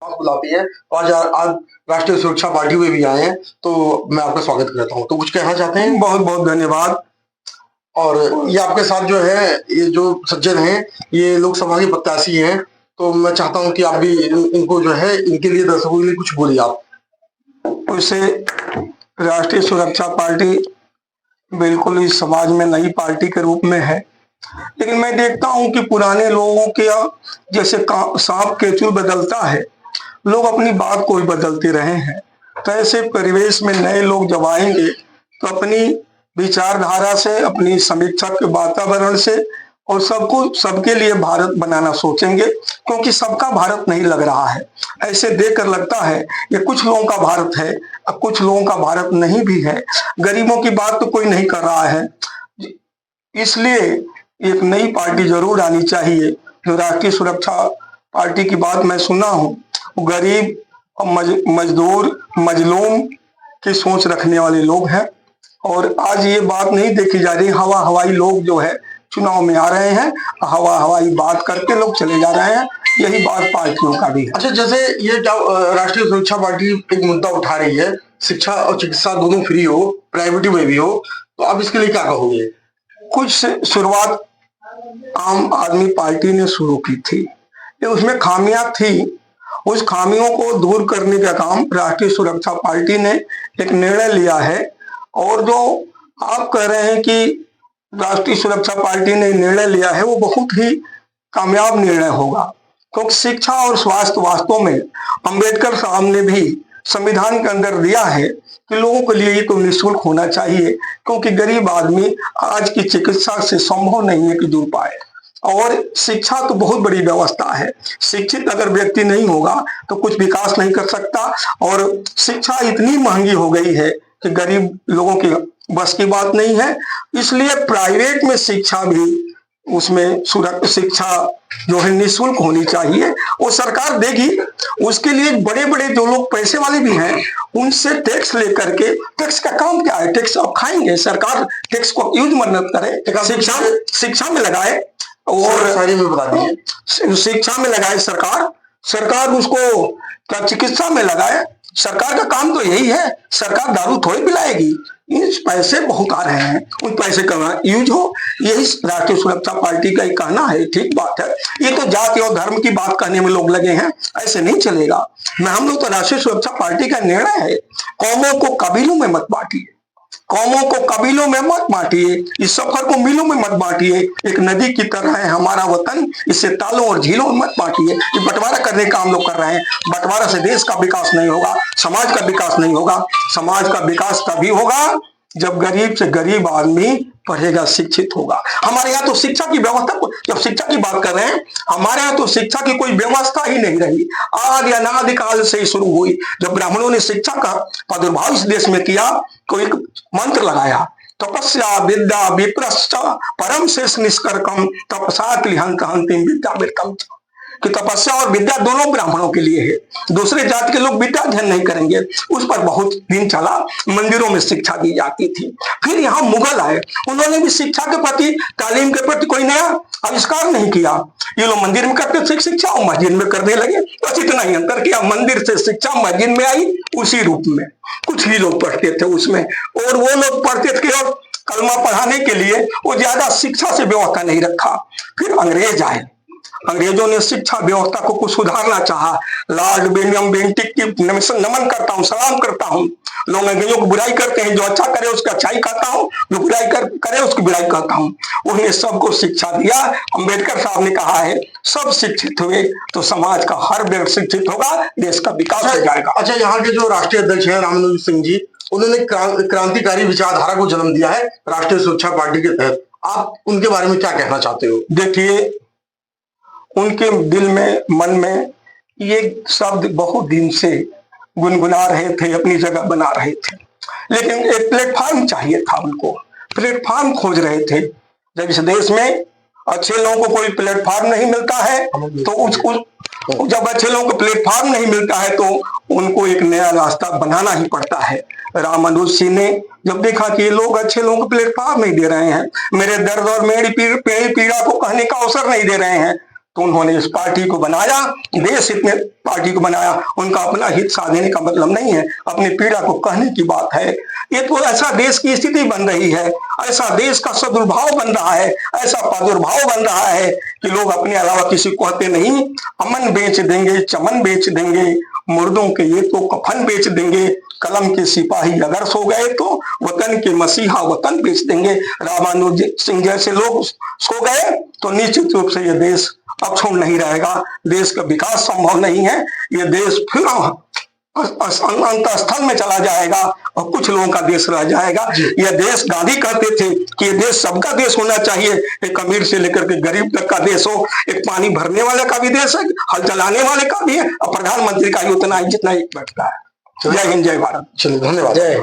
बुलाती है। तो आज आज राष्ट्रीय सुरक्षा पार्टी में भी आए हैं, तो मैं आपका स्वागत करता हूँ। तो कुछ कहना चाहते हैं? बहुत बहुत धन्यवाद। और ये आपके साथ जो है, ये जो सज्जन हैं, ये लोकसभा के प्रत्याशी हैं, तो मैं चाहता हूँ कि आप भी इनको जो है, इनके लिए, दर्शकों के लिए कुछ बोलिए आप। वैसे राष्ट्रीय सुरक्षा पार्टी बिल्कुल इस समाज में नई पार्टी के रूप में है, लेकिन मैं देखता हूं कि पुराने लोगों के जैसे सांप केचुल बदलता है, लोग अपनी बात को ही बदलते रहे हैं। तो ऐसे परिवेश में नए लोग जब आएंगे तो अपनी विचारधारा से, अपनी समीक्षा के वातावरण से और सबको सबके लिए भारत बनाना सोचेंगे, क्योंकि सबका भारत नहीं लग रहा है। ऐसे देखकर लगता है ये कुछ लोगों का भारत है, अब कुछ लोगों का भारत नहीं भी है। गरीबों की बात तो कोई नहीं कर रहा है, इसलिए एक नई पार्टी जरूर आनी चाहिए। जो राष्ट्रीय सुरक्षा पार्टी की बात मैं सुना हूँ, वो गरीब और मजदूर मजलूम की सोच रखने वाले लोग हैं। और आज ये बात नहीं देखी जा रही, हवा हवाई लोग जो है चुनाव में आ रहे हैं, हवा हवाई बात करके लोग चले जा रहे हैं। यही बात पार्टियों का भी है। अच्छा, जैसे ये राष्ट्रीय सुरक्षा पार्टी एक मुद्दा उठा रही है, शिक्षा और चिकित्सा दोनों फ्री हो, प्राइवेट में भी हो, तो आप इसके लिए क्या कहोगे? कुछ शुरुआत आम आदमी पार्टी ने शुरू की थी, उसमें खामियां थी, उस खामियों को दूर करने का काम राष्ट्रीय सुरक्षा पार्टी ने एक निर्णय लिया है। और जो आप कह रहे हैं कि राष्ट्रीय सुरक्षा पार्टी ने निर्णय लिया है, वो बहुत ही कामयाब निर्णय होगा, क्योंकि शिक्षा और स्वास्थ्य वास्तव में अंबेडकर साहब ने भी संविधान के अंदर दिया है कि लोगों के लिए ये तो निःशुल्क होना चाहिए, क्योंकि गरीब आदमी आज की चिकित्सा से संभव नहीं है कि दूर पाए। और शिक्षा तो बहुत बड़ी व्यवस्था है, शिक्षित अगर व्यक्ति नहीं होगा तो कुछ विकास नहीं कर सकता। और शिक्षा इतनी महंगी हो गई है कि गरीब लोगों की बस की बात नहीं है, इसलिए प्राइवेट में शिक्षा भी, उसमें शिक्षा जो है निःशुल्क होनी चाहिए, वो सरकार देगी। उसके लिए बड़े बड़े जो लोग पैसे वाले भी हैं, उनसे टैक्स लेकर के, टैक्स का काम क्या है, टैक्स अब खाएंगे, सरकार टैक्स को यूज मत करे, शिक्षा में लगाए और सारी में बता दीजिए। शिक्षा में लगाए सरकार उसको क्या चिकित्सा में लगाए। सरकार का काम तो यही है, सरकार दारू थोड़ी पिलाएगी, पैसे बहुत आ रहे हैं, उन पैसे का यूज हो, यही राष्ट्रीय सुरक्षा पार्टी का ही कहना है। ठीक बात है, ये तो जाति और धर्म की बात करने में लोग लगे हैं, ऐसे नहीं चलेगा। हम लोग तो राष्ट्रीय सुरक्षा पार्टी का निर्णय है, कौमों को कबीलों में मत बांटिए, कौमों को कबीलों में मत बांटिए, इस सफर को मिलों में मत बांटिए। एक नदी की तरह है हमारा वतन, इसे तालों और झीलों में मत बांटिए। ये बंटवारा करने का हम लोग कर रहे हैं, बंटवारा से देश का विकास नहीं होगा, समाज का विकास नहीं होगा। समाज का विकास तभी होगा जब गरीब से गरीब आदमी पढ़ेगा, शिक्षित होगा। हमारे यहाँ तो शिक्षा की व्यवस्था, जब शिक्षा की बात कर रहे हैं, हमारे यहाँ तो शिक्षा की कोई व्यवस्था ही नहीं रही। आदि अनादिकाल से ही शुरू हुई, जब ब्राह्मणों ने शिक्षा का प्रादुर्भाव इस देश में किया तो एक मंत्र लगाया, तपस्या विद्या विप्रश्च परम शेष निष्कर्कम तपसा क्लिहंत हंतिम विद्या वृत्तम, कि तपस्या और विद्या दोनों ब्राह्मणों के लिए है। दूसरे जाति के लोग विद्या अध्ययन नहीं करेंगे। उस पर बहुत दिन चला, मंदिरों में शिक्षा दी जाती थी। फिर यहाँ मुगल आए, उन्होंने भी शिक्षा के प्रति, तालीम के प्रति कोई नया आविष्कार नहीं किया। ये लोग मंदिर में करते थे शिक्षा और मस्जिद में करने लगे, बस इतना ही अंतर किया। मंदिर से शिक्षा मस्जिद में आई उसी रूप में, कुछ ही लोग पढ़ते थे उसमें, और वो लोग पढ़ते थे और कलमा पढ़ाने के लिए वो ज्यादा शिक्षा से व्यवस्था नहीं रखा। फिर अंग्रेज आए, अंग्रेजों ने शिक्षा व्यवस्था को कुछ सुधारना चाहा। लॉर्ड विलियम बेंटिक की नमन करता हूँ, सलाम करता हूँ। लोग अंग्रेजों को बुराई करते हैं, जो अच्छा करे उसका अच्छाई कहता हूँ, जो बुराई करे उसकी बुराई कहता हूँ। उन्हें सबको शिक्षा दिया। अंबेडकर साहब ने कहा है, सब शिक्षित हुए तो समाज का हर व्यक्ति शिक्षित होगा, देश का विकास हो जाएगा। अच्छा, यहाँ के जो राष्ट्रीय अध्यक्ष हैं रामानुज सिंह जी, उन्होंने क्रांतिकारी विचारधारा को जन्म दिया है राष्ट्रीय सुरक्षा पार्टी के तहत। आप उनके बारे में क्या कहना चाहते हो? देखिए, उनके दिल में, मन में ये शब्द बहुत दिन से गुनगुना रहे थे, अपनी जगह बना रहे थे, लेकिन एक प्लेटफॉर्म चाहिए था उनको, प्लेटफॉर्म खोज रहे थे। जब इस देश में अच्छे लोगों को कोई प्लेटफॉर्म नहीं मिलता है तो जब अच्छे लोगों को प्लेटफॉर्म नहीं मिलता है तो उनको एक नया रास्ता बनाना ही पड़ता है। रामानुज सिंह ने जब देखा कि ये लोग अच्छे लोगों को प्लेटफॉर्म नहीं दे रहे हैं, मेरे दर्द और मेरी पीड़ा को कहने का अवसर नहीं दे रहे हैं, तो उन्होंने इस पार्टी को बनाया, देश हित में पार्टी को बनाया। उनका अपना हित साधने का मतलब नहीं है, अपनी पीड़ा को कहने की बात है। ये तो ऐसा देश की स्थिति बन रही है, ऐसा देश का सदुर्भाव बन रहा है, ऐसा प्रादुर्भाव बन रहा है कि लोग अपने अलावा किसी को कहते नहीं। अमन बेच देंगे, चमन बेच देंगे, मुर्दों के ये तो कफन बेच देंगे, कलम के सिपाही अगर सो गए तो वतन के मसीहा वतन बेच देंगे। रामानुज सिंह जैसे लोग सो गए तो निश्चित रूप से ये देश अक्षुण्ण नहीं रहेगा, देश का विकास संभव नहीं है। ये देश फिर अंत स्थल में चला जाएगा और कुछ लोगों का देश रह जाएगा। यह देश, गांधी कहते थे कि ये देश सबका देश होना चाहिए, एक अमीर से लेकर के गरीब तक का देश हो। एक पानी भरने वाले का भी देश है, हल चलाने वाले का भी है, और प्रधानमंत्री का भी उतना ही जितना ही बैठता है। जय हिंद, जय भारत। चलिए, धन्यवाद। जय